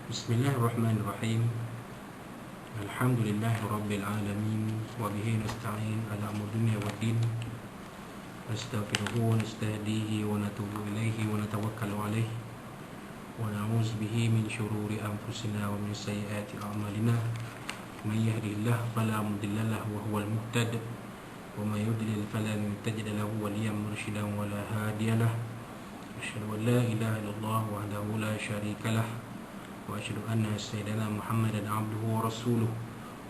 Bismillahirrahmanirrahim. Alhamdulillahi rabbil alamin wa bihi nasta'in ala umuri dunya waddin. Nastaghfiruhu wa nastahdihi wa natubu ilaihi wa natawakkalu alaihi wa na'udzu bihi min syururi anfusina wa min sayyiati a'malina. Man yahdihillahu fala mudilla lahu wa huwal muhtad wa may yudlil falan tajid lahu waliyyan murshidan wa la hadiya lahu. Asyhadu an la ilaha illallah wahdahu la syarika lahu wa asyhadu anna sayyidana Muhammadan abduhu wa rasuluh.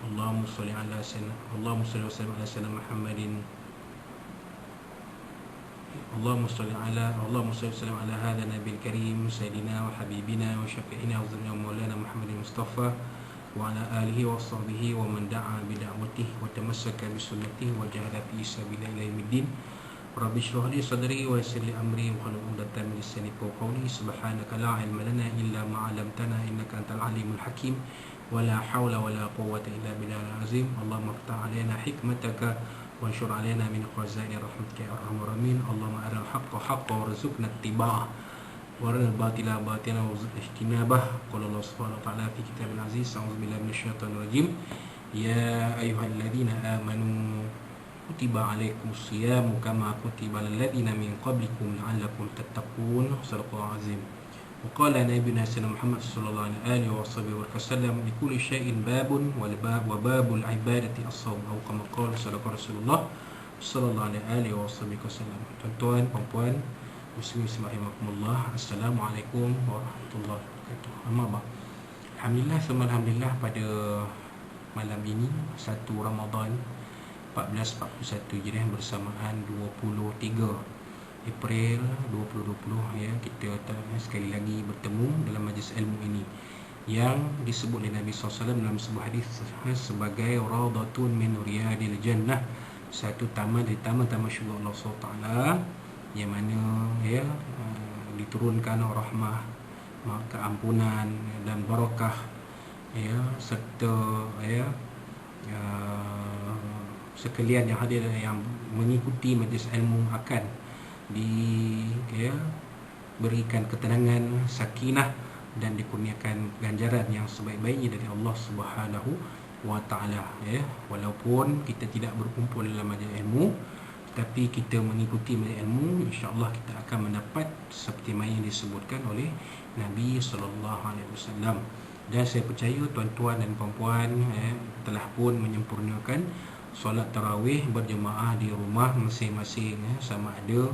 Allahumma shalli wa sallim ala sayyidina Muhammadin. Allahumma shalli wa sallim ala hadha nabiyil karim sayyidina wa habibina wa syafi'ina wa zurriyya maulana Muhammadin Mustafa wa ala alihi wa sahbihi wa man da'a bi da'watihi wa tamassaka bi sunnatihi wa jahada fi sabilillah ila yaumiddin. Rabbi shrah li sadri wa yassir li amri wa hlul 'uqdatam min lisani yafqahu qawli. Subhanaka la ilma lana illa ma 'allamtana innaka antal alimul hakim. Wa la haula wa la quwwata illa billahil azim. Allahumma iftah 'alaina hikmataka wa anshur 'alaina min khazaini rahmatika ya arhamar rahimin. Allahumma arina al-haqqa haqqan warzuqna ittiba'ah wa arina al-batila batilan warzuqna ijtinabah. Qala Allah subhanahu wa ta'ala fi kitabil aziz. A'udzu billahi minasyaitonir rajim. Ya ayyuhalladzina amanu kutiba alaikumus siyamu kama kutiba alal ladzina min qablikum la'allakum tattaqun. Shadaqallahu azim. Wa qala nabiyuna sayyidina Muhammad sallallahu alaihi wasallam li kulli syai'in babun wa babul ibadati as-shaum atau kama qala sadaqa Rasulullah sallallahu alaihi wasallam. Tuan-tuan, puan-puan, muslimin rahimakumullah. Assalamualaikum warahmatullahi wabarakatuh. Amma ba'd. Alhamdulillah pada malam ini 1 Ramadan 1441 Hijriah bersamaan 23 April 2020 ya, kita sekali lagi bertemu dalam majlis ilmu ini yang disebut oleh Nabi SAW dalam sebuah hadis sebagai Raudatun min Riyadil Jannah, satu taman dari taman-taman syurga Allah SWT, yang mana ya diturunkan rahmah, keampunan dan barakah ya, serta ya sekalian yang hadir yang mengikuti majlis ilmu akan berikan ketenangan, sakinah dan dikurniakan ganjaran yang sebaik-baiknya dari Allah Subhanahu wa taala ya. Walaupun kita tidak berkumpul dalam majlis ilmu, tapi kita mengikuti majlis ilmu, insya-Allah kita akan mendapat seperti yang disebutkan oleh Nabi sallallahu alaihi wasallam. Dan saya percaya tuan-tuan dan puan-puan telah pun menyempurnakan solat tarawih berjemaah di rumah masing-masing ya. Sama ada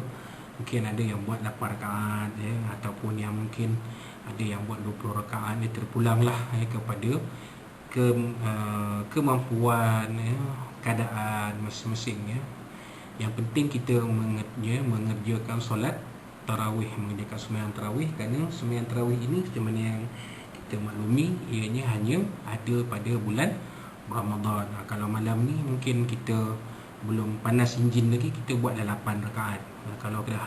mungkin ada yang buat 8 rakaat ya, ataupun yang mungkin ada yang buat 20 rakaat. Dia terpulanglah kepada kemampuan ya, keadaan masing-masing ya. Yang penting kita mengerjakan solat tarawih, mengerjakan sembahyang tarawih, kerana sembahyang tarawih ini macam mana yang kita maklumi, ianya hanya ada pada bulan Ramadan. Kalau malam ni mungkin kita belum panas enjin lagi, kita buat 8 rakaat. Kalau dah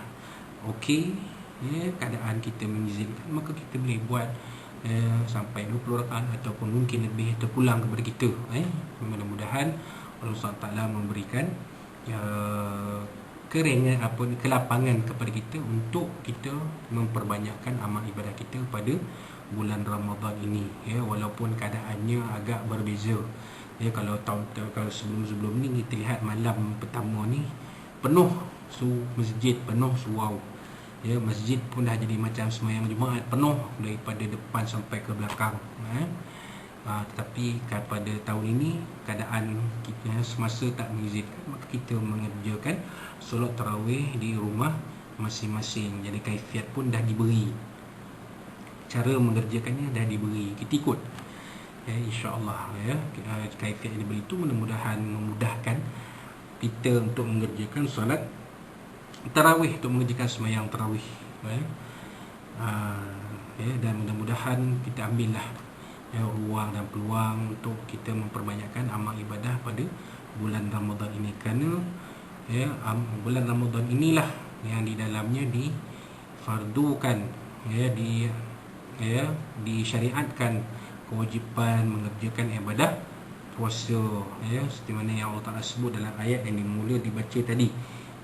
okey ya, keadaan kita mengizinkan, maka kita boleh buat sampai 20 rakaat ataupun mungkin lebih, terpulang kepada kita. Mudah-mudahan Allah SWT memberikan keringan kelapangan kepada kita untuk kita memperbanyakkan amal ibadah kita pada bulan Ramadan ini ya, walaupun keadaannya agak berbeza ya. Kalau sebelum ni kita lihat malam pertama ni penuh masjid, penuh surau ya, masjid pun dah jadi macam sembahyang Jumaat, penuh daripada depan sampai ke belakang tetapi pada tahun ini keadaan kita semasa tak mengizinkan, maka kita mengerjakan solat tarawih di rumah masing-masing. Jadi kaifiat pun dah diberi, cara mengerjakannya dah diberi, kita ikut ya, insya-Allah ya. Kaifiat yang diberi itu mudah-mudahan memudahkan kita untuk mengerjakan solat tarawih, untuk mengerjakan sembahyang tarawih ya. Dan mudah-mudahan kita ambillah ya, ruang dan peluang untuk kita memperbanyakkan amal ibadah pada bulan Ramadan ini, kerana ya bulan Ramadan inilah yang di dalamnya difardukan ya, disyariatkan kewajipan mengerjakan ibadah puasa ya, seperti mana yang Allah Taala sebut dalam ayat yang dimula dibaca tadi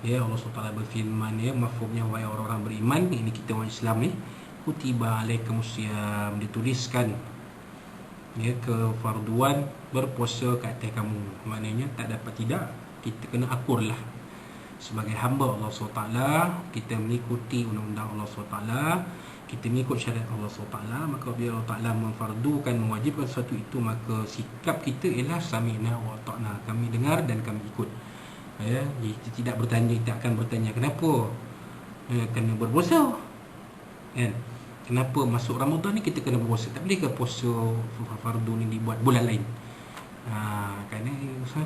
ya. Allah SWT berfirman ya, mafhumnya wahai orang-orang beriman, ini kita orang Islam ni kutiba alaikumusiyam, dituliskan ya kefarduan berpuasa ke atas kamu. Maknanya tak dapat tidak, kita kena akurlah sebagai hamba Allah SWT. Kita mengikuti undang-undang Allah SWT, kita mengikut syariat Allah SWT. Maka bila Allah Ta'ala memfardukan, mewajibkan sesuatu itu, maka sikap kita ialah sami'na wa ta'na, kami dengar dan kami ikut. Ya, kita tidak bertanya, kita akan bertanya kenapa kena berpuasa, kan? Kenapa masuk Ramadan ni kita kena berpuasa? Tak boleh ke puasa fardu ni dibuat bulan lain? Kerana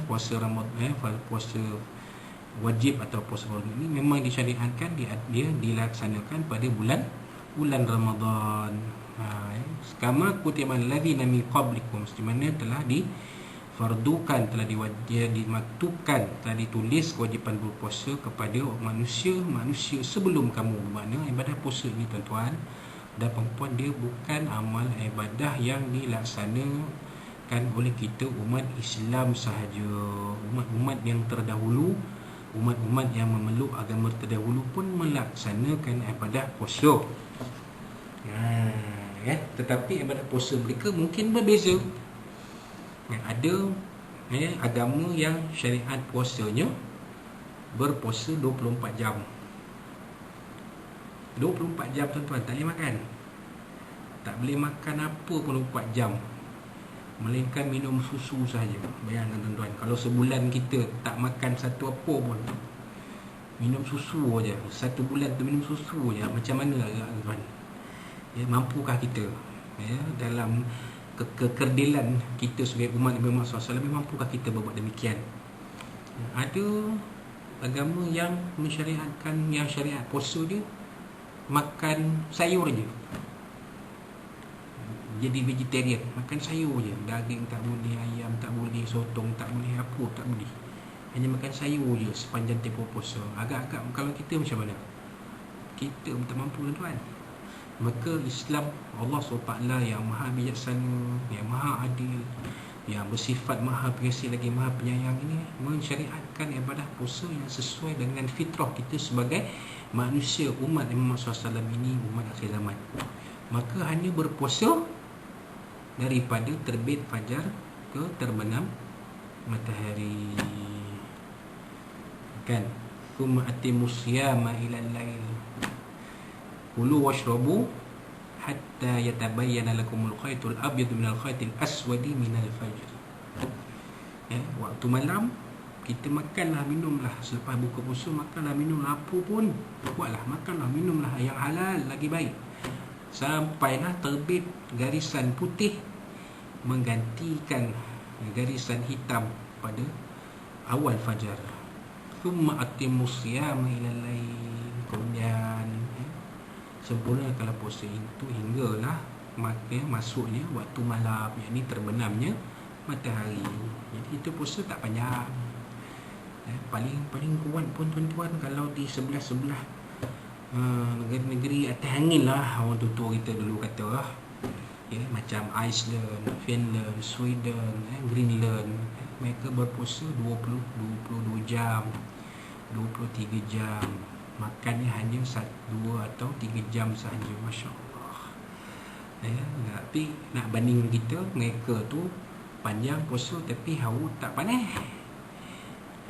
puasa Ramadan, puasa wajib atau puasa fardu ni memang disyariatkan, dia dilaksanakan pada bulan Ramadan. Kama kutiba alladzina min qablikum, di mana telah difardukan, telah dimaktubkan, telah ditulis kewajipan berpuasa kepada manusia sebelum kamu. Maknanya ibadah puasa ni tuan-tuan dan perempuan, dia bukan amal ibadah yang dilaksanakan oleh kita umat Islam sahaja. Umat-umat yang terdahulu, umat-umat yang memeluk agama terdahulu pun melaksanakan ibadah puasa. Tetapi ibadah puasa mereka mungkin berbeza. Ada agama yang syariat puasanya berpuasa 24 jam. 24 jam tuan-tuan, tak boleh makan. Tak boleh makan apa pun 24 jam, melainkan minum susu saja. Bayangkan tuan-tuan, kalau sebulan kita tak makan satu apa pun, minum susu aja, satu bulan tu minum susu aja, macam mana agak tuan? Ya, mampukah kita dalam kekerdilan kita sebagai umat Nabi Muhammad SAW, mampukah kita berbuat demikian? Ada agama yang mensyariatkan, yang syariat puasa dia makan sayur je, jadi vegetarian, makan sayur je, daging tak boleh, ayam tak boleh, sotong tak boleh, apa tak boleh, hanya makan sayur je sepanjang tempoh puasa. Agak-agak kalau kita macam mana? Kita tak mampu tuan-tuan. Maka Islam, Allah SWT yang maha bijaksana, yang maha adil, yang bersifat maha pengasih lagi maha penyayang ini, mensyariatkan ibadah puasa yang sesuai dengan fitrah kita sebagai manusia umat Muhammad SAW ini, umat akhir zaman. Maka hanya berpuasa daripada terbit fajar ke terbenam matahari, kan? Thumma atimus siyama ila al-lail kulu washrabu hatta yatabayyana lakumul khaytul abyad minal khaytil aswadi minal fajr. Waktu malam kita makanlah, minumlah. Selepas buka puasa, makanlah, minumlah, apa pun buatlah, makanlah, minumlah yang halal, lagi baik, sampailah terbit garisan putih menggantikan garisan hitam pada awal fajar. Thumma atimus siyama ilal lail, kemudian sempurnakanlah puasa itu hinggalah masuknya waktu malam, yakni terbenamnya matahari. Jadi itu puasa tak panjang. Paling kuat pun tuan-tuan, kalau di sebelah-sebelah negeri-negeri atas angin lah, orang tua kita dulu kata macam Iceland, Finland, Sweden, Greenland, mereka berpuasa 22 jam, 23 jam, makannya hanya 1, 2 atau 3 jam sahaja. Masya Allah. Tapi nak banding kita, mereka tu panjang puasa tapi haus tak panas,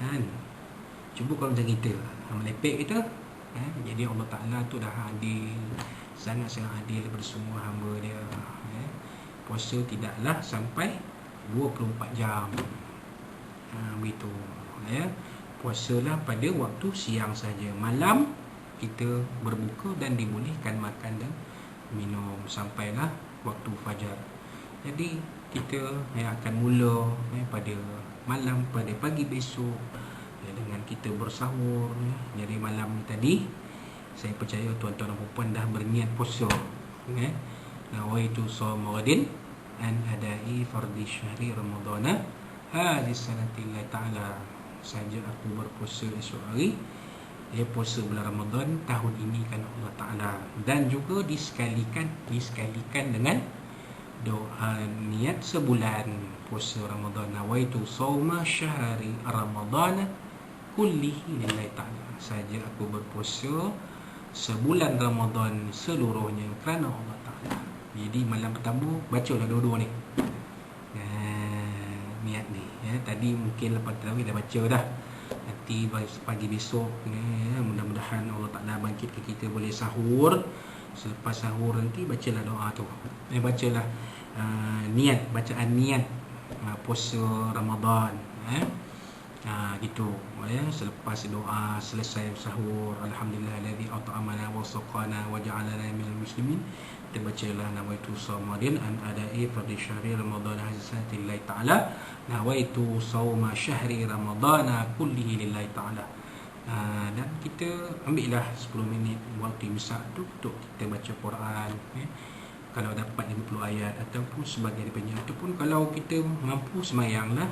kan? Cuba kalau macam kita, melepek kita, jadi Allah Ta'ala tu dah adil, sangat-sangat adil daripada semua hamba dia. Puasa tidaklah sampai 24 jam. Begitu. Puasalah pada waktu siang saja. Malam kita berbuka dan dibolehkan makan dan minum sampailah waktu fajar. Jadi kita akan mula pada malam, pada pagi besok, dengan kita bersahur. Jadi malam tadi saya percaya tuan-tuan dan puan dah berniat puasa. Nawaitu shaum ghadin an adai fardhi syahri ramadhana hadhihi sanatillahi ta'ala. Saja aku berpuasa esok hari, puasa bulan Ramadan tahun ini kan Allah Ta'ala. Dan juga disekalikan dengan doa niat sebulan puasa Ramadan. Nawaitu shauma syahri ramadhana kullihi lillahi ta'ala. Saja aku berpuasa sebulan Ramadan seluruhnya kerana Allah Ta'ala. Jadi malam pertama bacalah dua-dua ni, niat ni ya. Tadi mungkin lepas tarawih dah baca dah. Nanti pagi besok ya, mudah-mudahan Allah Ta'ala bangkitkan kita boleh sahur. Selepas sahur nanti bacalah doa tu, bacalah niat, bacaan niat puasa Ramadan gitu ya. Selepas doa selesai sahur, alhamdulillahilladzi at'amana wa saqana wa ja'alana minal muslimin, kita bacalah nawaitu shaumadin an ada'i fardhi syahri ramadhan hazzati lillahi ta'ala, nawaitu sauma syahri ramadhana kullihi lillahi ta'ala. Dan kita ambillah 10 minit waktu imsak tu untuk kita baca Quran ya. Kalau dapat 50 ayat ataupun sebagai daripadanya, ataupun kalau kita mampu semayanglah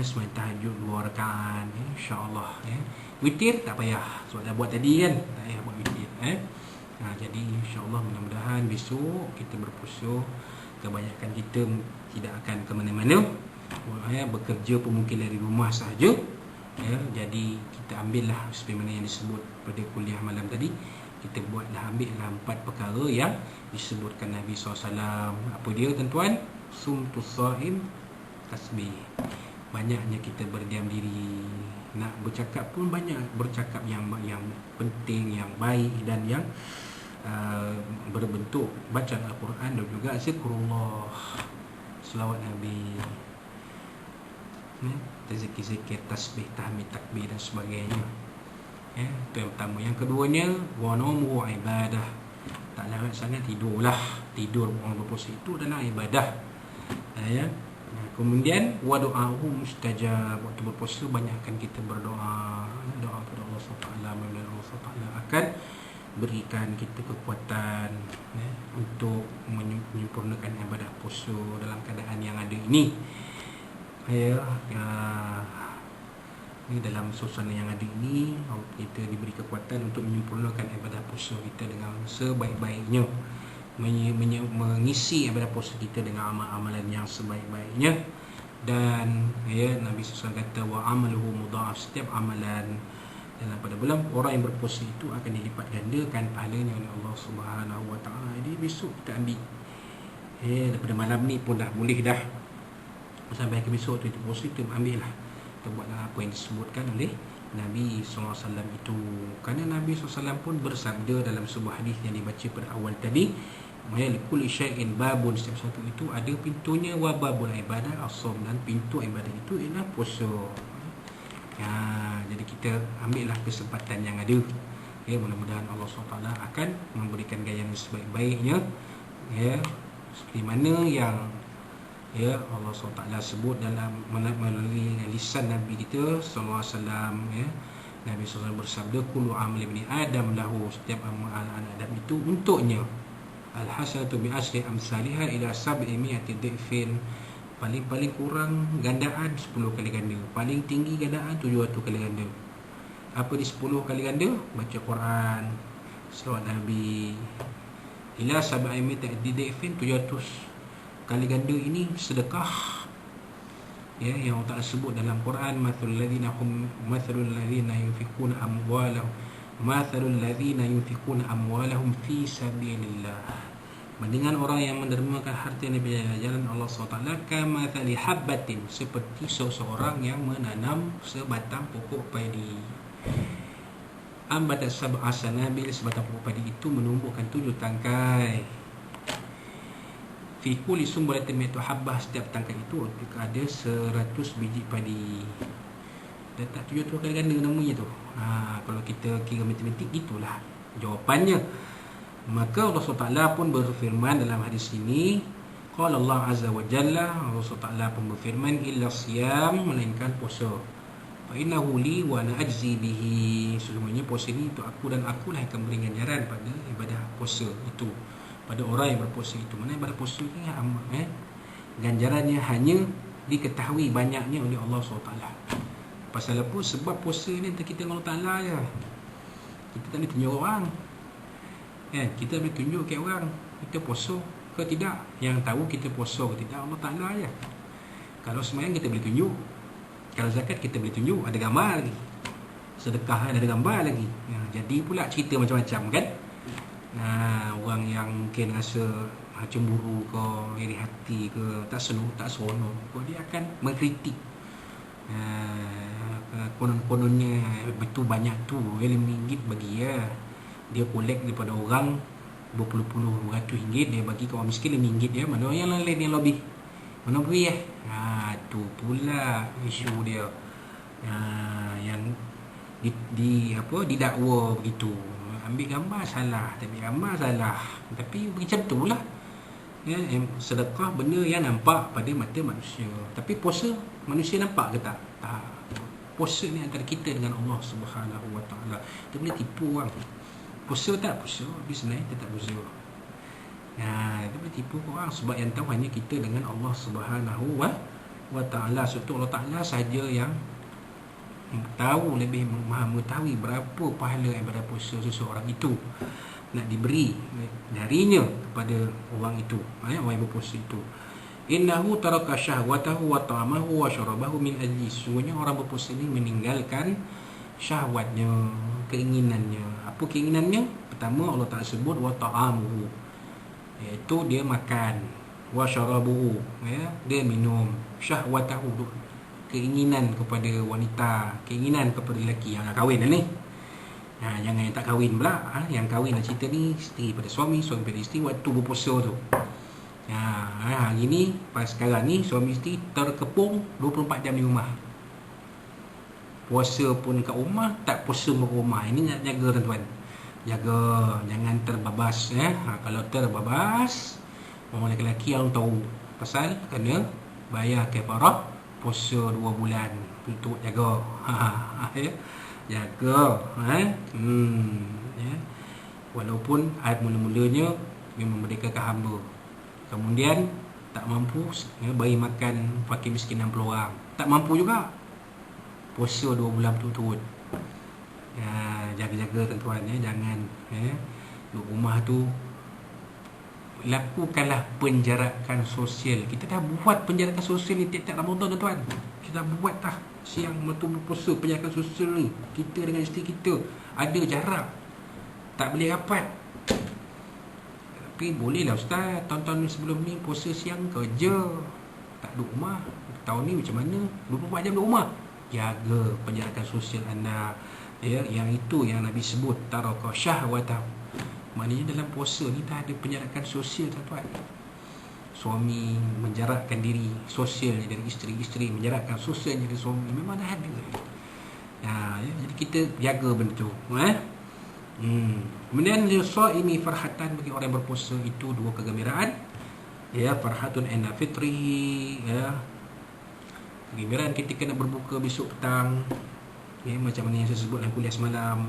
semayang tahajud 2 rakaat insya-Allah ya. Witir tak payah sebab dah buat tadi kan, tak payah buat witir jadi insya-Allah mudah-mudahan besok kita berpuasa. Kebanyakan kita tidak akan ke mana-mana bekerja pun mungkin dari rumah sahaja ya. Jadi kita ambillah seperti yang disebut pada kuliah malam tadi, kita ambillah 4 perkara yang disebutkan Nabi SAW. Apa dia tuan-tuan? Sumtus shaim, tasbih. Banyaknya kita berdiam diri, nak bercakap pun banyak bercakap yang penting, yang baik dan yang berbentuk bacaan Al-Quran dan juga zikrullah, selawat Nabi, zikir-zikir, tasbih, tahmid, takbir dan sebagainya itu yang pertama. Yang keduanya wa naumu ibadah, tak lewat sangat tidurlah. Tidur orang berpuasa itu adalah ibadah ya. Kemudian wa du'ahu mustajab, waktu berpuasa banyakkan kita berdoa, doa kepada Allah SWT. Allah SWT akan berikan kita kekuatan untuk menyempurnakan ibadah puasa dalam keadaan yang ada ini ini dalam suasana yang ada ini, kita diberi kekuatan untuk menyempurnakan ibadah puasa kita dengan sebaik-baiknya, mengisi ibadah puasa kita dengan amal-amalan yang sebaik-baiknya. Dan Nabi SAW kata wa amaluhu mudha'af, setiap amalan dalam pada bulan orang yang berpuasa itu akan dilipat gandakan pahalanya oleh Allah Subhanahu Wa Taala. Jadi besok kita ambil daripada malam ni pun dah boleh dah, sampai ke besok tu kita puasa, kita ambil lah, kita buatlah apa yang disebutkan oleh Nabi SAW itu. Kerana Nabi SAW pun bersabda dalam sebuah hadis yang dibaca pada awal tadi, kulli syai'in babun, setiap satu itu ada pintunya, wa babul ibadah as-shaum, dan pintu ibadah itu ialah puasa. Jadi kita ambillah kesempatan yang ada mudah-mudahan Allah SWT akan memberikan gaya yang sebaik-baiknya seperti mana yang Allah SWT sebut dalam melalui lisan Nabi kita sallallahu alaihi wasallam Nabi SAW bersabda, kullu amal ibni Adam lahu, setiap amal anak Adam itu untuknya, al-hasanatu bi asri amsalihha ila 700 dhifin, paling kurang gandaan 10 kali ganda, paling tinggi gandaan 700 kali ganda. Apa di 10 kali ganda? Baca Quran, selawat Nabi. Ila 700 dhifin, 700 kali ganda ini sedekah yang Allah Ta'ala sebut dalam Quran, mathalul ladzina yunfikuna amwalahum fi sabilillah, dengan orang yang mendermakan harta Nabi jalan Allah SWT, kamathali habbatin, seperti seseorang yang menanam sebatang pokok padi, ambatat sab'a sanabil, sebatang pokok padi itu menumbuhkan 7 tangkai, fi kulli sumbulatin mi'atu habbah, setiap tangkai itu ada 100 biji padi. Dan tak 700 kali ganda namanya tu. Kalau kita kira matematik, itulah jawapannya. Maka Allah SWT pun berfirman dalam hadis ini, qala Allah Azza wa Jalla, Allah SWT pun berfirman, illa siyam, melainkan puasa, fa innahu li wa ana ajzi bihi, sesungguhnya puasa ini untuk aku dan akulah yang akan beri ganjaran pada ibadah puasa itu, pada orang yang berpuasa itu. Mana ibadah puasa ini ganjarannya hanya diketahui banyaknya oleh Allah SWT. Pasal apa? Sebab puasa ni antara kita dengan Allah Ta'ala je. Kita tak boleh tunjuk orang kita boleh tunjuk ke orang kita puasa ke tidak. Yang tahu kita puasa ke tidak Allah Ta'ala je. Kalau sembahyang kita boleh tunjuk, kalau zakat kita boleh tunjuk, ada gambar lagi sedekah ada gambar lagi. Jadi pula cerita macam-macam kan. Orang yang mungkin rasa cemburu ke, iri hati ke, tak seronok ke, dia akan mengkritik. Konon-kononnya betul banyak tu RM5 bagi dia collect daripada orang berpuluh-puluh RM100 dia bagi ke orang miskin RM5 dia. Mana yang lain yang lebih, mana beri tu pula isu dia. Yang didakwa begitu, ambil gambar salah, tapi macam tu lah sedekah benda yang nampak pada mata manusia. Tapi puasa manusia nampak ke tak? Tak. Puasa ni antara kita dengan Allah Subhanahu Wa Taala. Kita boleh tipu orang. Puasa tak puasa, tapi sebenarnya kita tak puasa. Kita boleh tipu orang sebab yang tahu hanya kita dengan Allah Subhanahu Wa Taala. Sebab Allah Taala saja yang tahu, lebih maha mengetahui berapa pahala ibadah puasa seseorang itu nak diberi darinya kepada orang itu, orang yang berpuasa itu. Innahu taraka syahwatahu wa ta'amahu wa syarabahu min ajli. Sungguhnya orang berpuasa ini meninggalkan syahwatnya, keinginannya. Apa keinginannya? Pertama Allah Ta'ala sebut wa ta'amuhu, iaitu dia makan, wa syarabuhu, dia minum, syahwatahu, keinginan kepada wanita, keinginan kepada lelaki yang nak kahwin ni. Jangan yang tak kahwin pula. Yang kahwin lah cerita ni, isteri pada suami, suami pada isteri waktu berpuasa tu. Hari ni, pas sekarang ni, suami isteri terkepung 24 jam di rumah. Puasa pun kat rumah, tak puasa kat rumah. Ini nak jaga tuan-tuan. Jaga, jangan terbabas. Kalau terbabas, orang lelaki yang tahu. Pasal kena bayar kafarah puasa 2 bulan untuk jaga. Jaga. Walaupun ayat mula-mulanya memang merdekakan hamba, kemudian tak mampu bagi makan fakir miskin 60 orang, tak mampu juga, puasa 2 bulan betul-betul. Jaga-jaga tuan-tuan, jangan duduk rumah tu. Lakukanlah penjarakan sosial. Kita dah buat penjarakan sosial ni tiap-tiap Ramadan tuan. Kita buat dah siang betul berpuasa penjarakan sosial ni. Kita dengan isteri kita ada jarak, tak boleh rapat. Tapi bolehlah ustaz, tahun-tahun sebelum ni puasa siang kerja, tak duduk rumah. Tahun ni macam mana? 24 jam duduk rumah. Jaga penjarakan sosial anda. Yang itu yang Nabi sebut taraka syahwatahu. Maknanya dalam puasa ni dah ada penjarakan sosial tuan-tuan. Suami menjarakkan diri sosialnya dari isteri, isteri menjarakkan sosialnya dari suami. Memang dah ada. Jadi kita jaga benda tu. Kemudian lisaimi farhatan, bagi orang yang berpuasa itu 2 kegembiraan. Farhatun inda fitri, kegembiraan ketika nak berbuka besok petang. Macam mana yang saya sebut dalam kuliah semalam.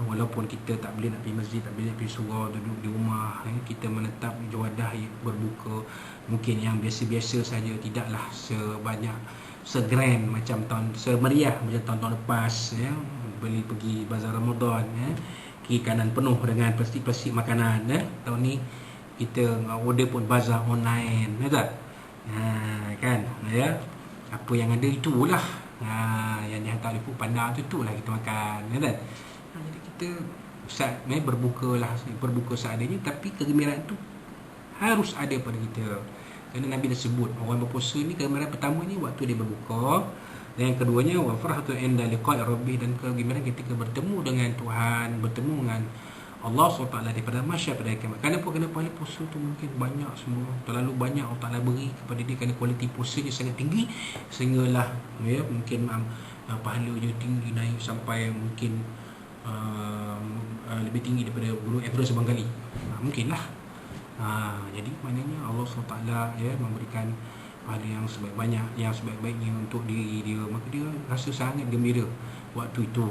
Walaupun kita tak boleh nak pergi masjid, tak boleh nak pergi surau, duduk di rumah, kita menetap di wadah berbuka mungkin yang biasa-biasa saja, tidaklah sebanyak segrand macam semeriah macam tahun-tahun lepas. Beli pergi bazar Ramadan, kiri kanan penuh dengan plastik-plastik makanan. Tahun ni kita order pun bazar online, tak? Kan? Apa yang ada itulah, yang dihantar oleh Foodpanda tu, itulah kita makan, kan? Jadi kita berbuka seadanya, tapi kegembiraan tu harus ada pada kita. Kerana Nabi dah sebut orang berpuasa ni, kegembiraan pertama ni waktu dia berbuka, dan yang keduanya wa farhatu inda liqa'i rabbih, dan kegembiraan ketika bertemu dengan Tuhan, bertemu dengan Allah SWT daripada masyarakat pada kiamat. Kenapa pahala puasa tu mungkin banyak semua, terlalu banyak Allah Ta'ala beri kepada dia, kerana kualiti puasanya sangat tinggi, sehinggalah mungkin pahalanya tinggi, naik sampai mungkin lebih tinggi daripada gunung Everest sebangkali. Mungkinlah. Jadi maknanya Allah SWT memberikan pahala yang sebaik-banyak, yang sebaik-baiknya untuk diri dia, maka dia rasa sangat gembira waktu itu.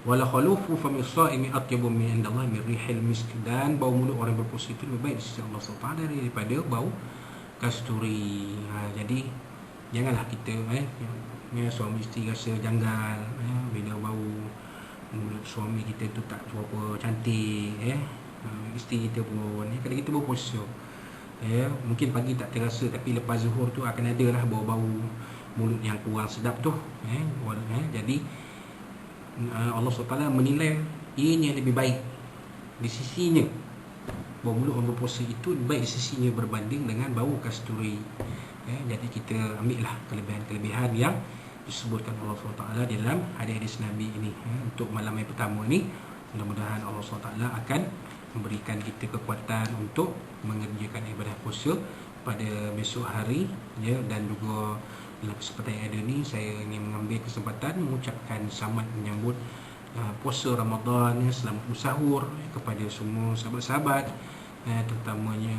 Wala khalufu fa min shaimi atyabu min indallah min rihil misk, dan bau mulut orang berpuasa itu lebih baik di sisi Allah SWT daripada bau kasturi. Jadi janganlah kita suami isteri rasa janggal bila bau mulut suami kita tu tak berapa cantik, isteri kita pun kadang kita berpuasa, mungkin pagi tak terasa, tapi lepas zuhur tu akan ada lah bau-bau mulut yang kurang sedap tu. Jadi Allah SWT menilai ianya lebih baik di sisinya. Bau mulut orang berpuasa itu baik di sisinya berbanding dengan bau kasturi. Jadi kita ambillah kelebihan-kelebihan yang disebutkan Allah SWT di dalam hadis Nabi ini. Untuk malam yang pertama ni, mudah-mudahan Allah SWT akan memberikan kita kekuatan untuk mengerjakan ibadah puasa pada besok hari, ya. Dan juga dalam kesempatan yang ada ni, saya ingin mengambil kesempatan mengucapkan selamat menyambut puasa Ramadan, selamat bersahur kepada semua sahabat-sahabat, terutamanya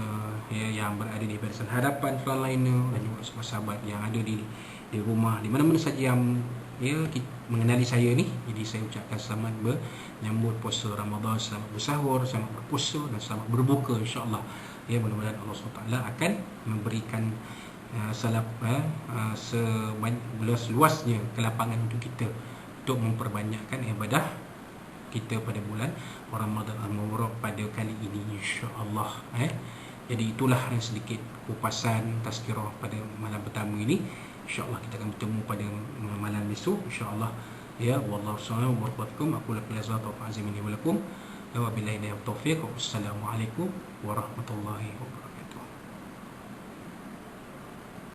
yang berada di Barisan Harapan frontliner, dan juga sahabat-sahabat yang ada di rumah, di mana-mana saja yang mengenali saya ni. Jadi saya ucapkan selamat menyambut puasa Ramadan, selamat bersahur, selamat berpuasa dan selamat berbuka, insya-Allah. Mudah-mudahan Allah SWT akan memberikan seluas-luasnya kelapangan untuk kita untuk memperbanyakkan ibadah kita pada bulan Ramadan Al-Mubarak pada kali ini, insya-Allah. Jadi itulah yang sedikit kupasan tazkirah pada malam pertama ini. InsyaAllah kita akan bertemu pada malam besok, insyaAllah. Wallahu a'lam bishawab. Aku lakukan azza wa jalla wa billahi taufiq. Wassalamualaikum warahmatullahi wabarakatuh.